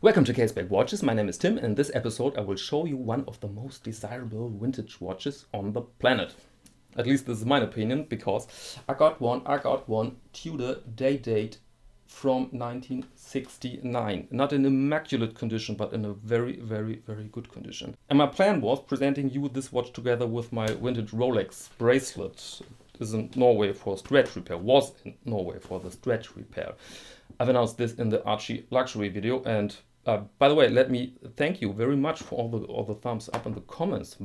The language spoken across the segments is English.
Welcome to Caseback Watches. My name is Tim, and in this episode I will show you one of the most desirable vintage watches on the planet. At least this is my opinion, because I got one Tudor Day-Date from 1969. Not in immaculate condition, but in a very good condition. And my plan was presenting you this watch together with my vintage Rolex bracelet. It is in Norway for stretch repair, was in Norway for the stretch repair. I've announced this in the Archie luxury video, and by the way, let me thank you very much for all the thumbs up in the comments.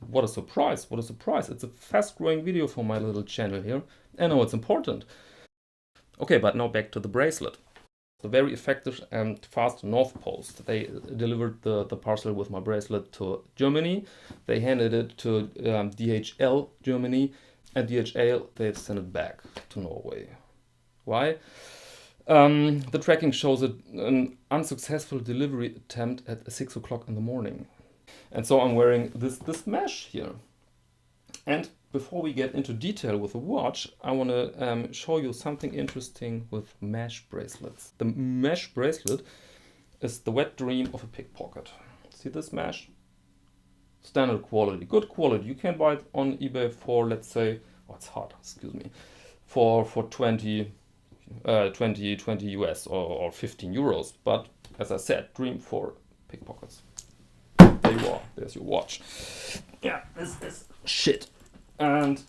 What a surprise, what a surprise. It's a fast growing video for my little channel here. I know it's important. Okay, but now back to the bracelet. The very effective and fast North Post. They delivered the parcel with my bracelet to Germany. They handed it to DHL Germany, and DHL, they've sent it back to Norway. Why? The tracking shows an unsuccessful delivery attempt at 6 o'clock in the morning. And so I'm wearing this mesh here. And before we get into detail with the watch, I want to show you something interesting with mesh bracelets. The mesh bracelet is the wet dream of a pickpocket. See this mesh? Standard quality, good quality. You can buy it on eBay for, let's say, oh, it's hot, excuse me, for 20 US or 15 euros. But as I said, dream for pickpockets. There you are, there's your watch. Yeah, this is shit. And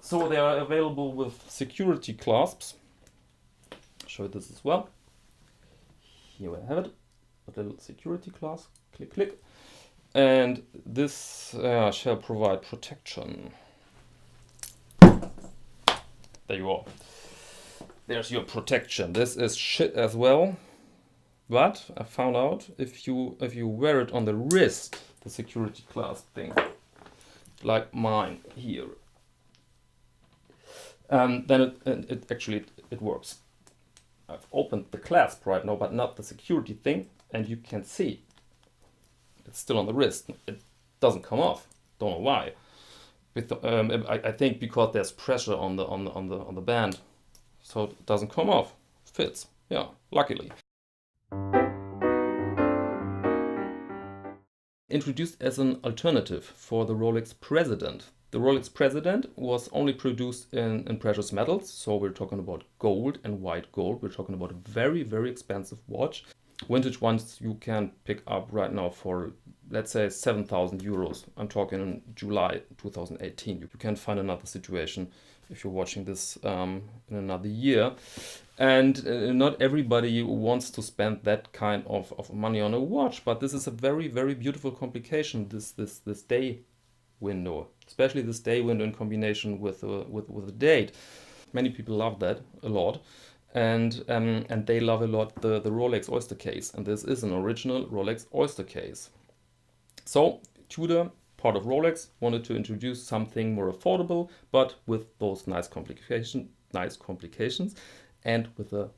so they are available with security clasps. I'll show you this as well. Here we have it, a little security clasp, click, click. And this shall provide protection. There you are. There's your protection. This is shit as well, but I found out if you wear it on the wrist, the security clasp thing, like mine here, then it actually works. I've opened the clasp right now, but not the security thing, and you can see it's still on the wrist. It doesn't come off. Don't know why. I think because there's pressure on the band. So it doesn't come off, fits, yeah, luckily. Introduced as an alternative for the Rolex President. The Rolex President was only produced in precious metals, so we're talking about gold and white gold. We're talking about a very expensive watch. Vintage ones you can pick up right now for, let's say, 7,000 euros. I'm talking in July 2018. You can find another situation if you're watching this in another year. And not everybody wants to spend that kind of money on a watch, but this is a very beautiful complication, this day window, especially this day window in combination with a date. Many people love that a lot. And they love a lot the Rolex Oyster case, and this is an original Rolex Oyster case. So Tudor, part of Rolex, wanted to introduce something more affordable, but with those nice complications, and with the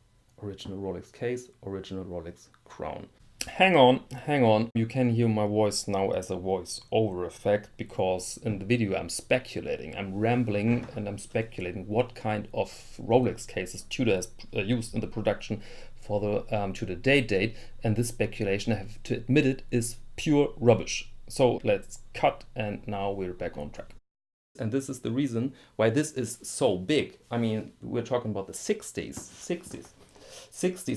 original Rolex case, original Rolex crown. Hang on. You can hear my voice now as a voice over effect, because in the video I'm speculating, I'm rambling, and I'm speculating what kind of Rolex cases Tudor has used in the production for the Tudor Day-Date, and this speculation, I have to admit it, is pure rubbish. So let's cut, and now we're back on track. And this is the reason why this is so big. I mean, we're talking about the 60s,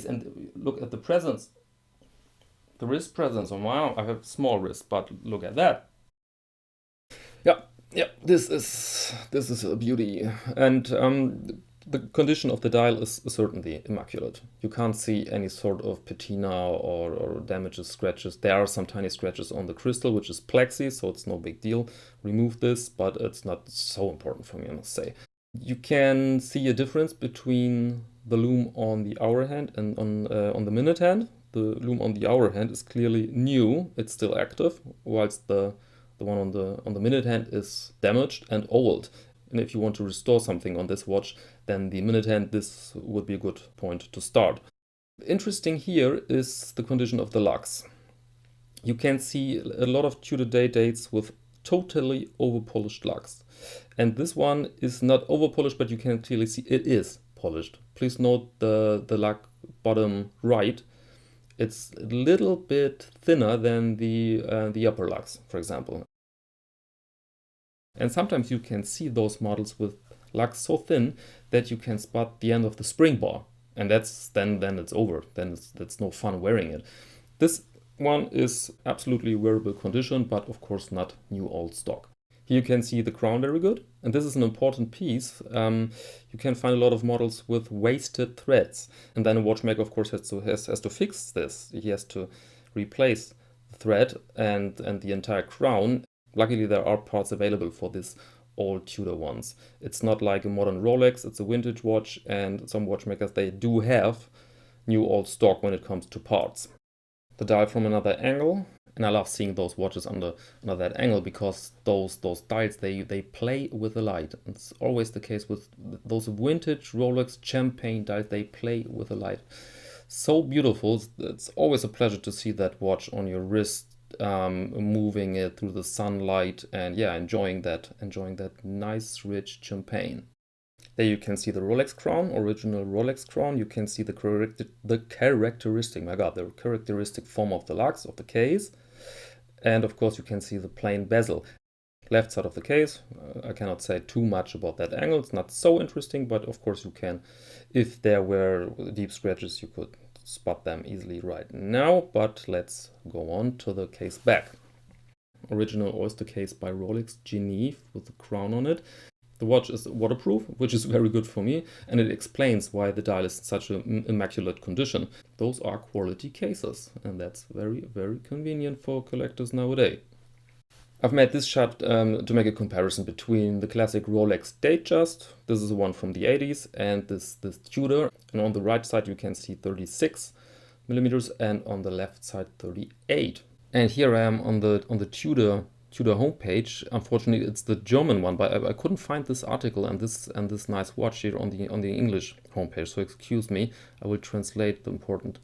and look at the presents. The wrist presence, oh wow, I have small wrist, but look at that. Yeah, this is a beauty. And the condition of the dial is certainly immaculate. You can't see any sort of patina or damages, scratches. There are some tiny scratches on the crystal, which is plexi, so it's no big deal. Remove this, but it's not so important for me, I must say. You can see a difference between the lume on the hour hand and on the minute hand. The lume on the hour hand is clearly new, it's still active, whilst the one on the minute hand is damaged and old. And if you want to restore something on this watch, then the minute hand, this would be a good point to start. Interesting here is the condition of the lugs. You can see a lot of Tudor Day-Dates with totally over-polished lugs. And this one is not over-polished, but you can clearly see it is polished. Please note the lug bottom right It's a little bit thinner than the upper lugs, for example. And sometimes you can see those models with lugs so thin that you can spot the end of the spring bar. And that's then it's over. That's no fun wearing it. This one is absolutely wearable condition, but of course not new old stock. Here you can see the crown very good. And this is an important piece. You can find a lot of models with wasted threads. And then a watchmaker, of course, has to fix this. He has to replace the thread and the entire crown. Luckily, there are parts available for this old Tudor ones. It's not like a modern Rolex, it's a vintage watch, and some watchmakers, they do have new old stock when it comes to parts. The dial from another angle, and I love seeing those watches under that angle because those dials, they play with the light. It's always the case with those vintage Rolex champagne dials, they play with the light. So beautiful. It's always a pleasure to see that watch on your wrist, moving it through the sunlight, and yeah, enjoying that nice rich champagne. There you can see the Rolex crown, original Rolex crown. You can see the characteristic form of the lugs of the case, and of course you can see the plain bezel. Left side of the case, I cannot say too much about that angle. It's not so interesting, but of course you can, if there were deep scratches, you could spot them easily right now. But let's go on to the case back. Original Oyster case by Rolex, Geneve, with the crown on it. The watch is waterproof, which is very good for me, and it explains why the dial is in such an immaculate condition. Those are quality cases, and that's very, very convenient for collectors nowadays. I've made this shot to make a comparison between the classic Rolex Datejust, this is the one from the 80s, and this Tudor. And on the right side you can see 36 millimeters, and on the left side 38. And here I am on the Tudor homepage. Unfortunately, it's the German one, but I couldn't find this article and this nice watch here on the English homepage. So excuse me, I will translate the important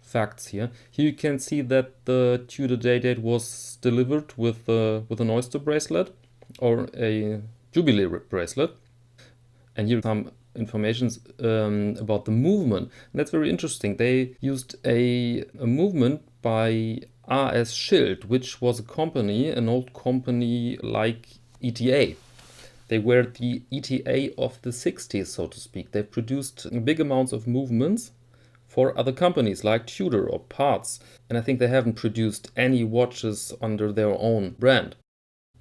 facts here. Here you can see that the Tudor Day-Date was delivered with an Oyster bracelet or a Jubilee bracelet. And here some information about the movement. And that's very interesting. They used a movement by A.S. Schild, which was an old company like ETA. They were the ETA of the 60s, so to speak. They produced big amounts of movements for other companies like Tudor or parts. And I think they haven't produced any watches under their own brand.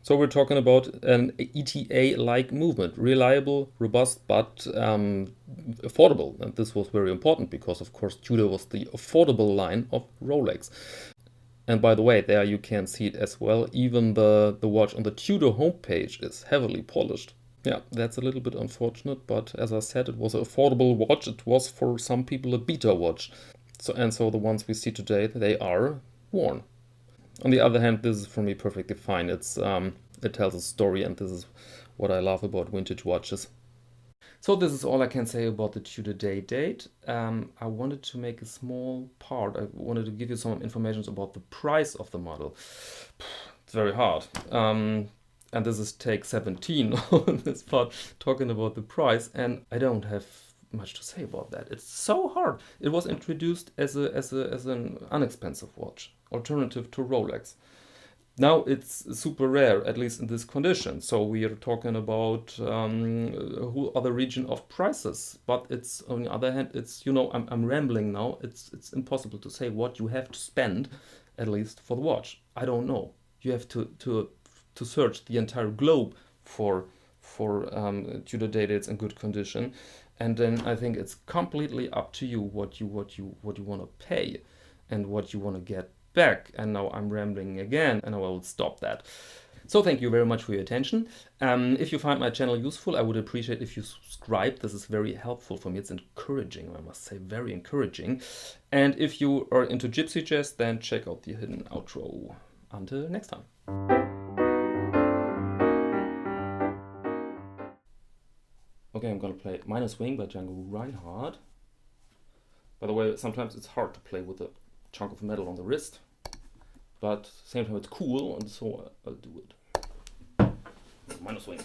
So we're talking about an ETA-like movement, reliable, robust, but affordable. And this was very important because, of course, Tudor was the affordable line of Rolex. And by the way, there you can see it as well. Even the watch on the Tudor homepage is heavily polished. Yeah, that's a little bit unfortunate, but as I said, it was an affordable watch. It was for some people a beta watch. So the ones we see today, they are worn. On the other hand, this is for me perfectly fine. It tells a story, and this is what I love about vintage watches. So this is all I can say about the Tudor Day-Date. I wanted to make a small part. I wanted to give you some information about the price of the model. It's very hard. And this is take 17 on this part, talking about the price. And I don't have much to say about that. It's so hard. It was introduced as an inexpensive watch, alternative to Rolex. Now it's super rare, at least in this condition. So we are talking about whole other region of prices. But it's, on the other hand, it's, I'm rambling now. It's impossible to say what you have to spend, at least for the watch. I don't know. You have to search the entire globe for Tudor Day-Dates in good condition, and then I think it's completely up to you what you want to pay and what you want to get back. And now I'm rambling again, and I will stop that. So thank you very much for your attention. If you find my channel useful, I would appreciate if you subscribe. This is very helpful for me. It's encouraging, I must say, very encouraging. And if you are into Gypsy Jazz, then check out the hidden outro. Until next time. Okay, I'm gonna play Minor Swing by Django Reinhardt. By the way, sometimes it's hard to play with a chunk of metal on the wrist, but at the same time it's cool, and so I'll do it. Minor Swing.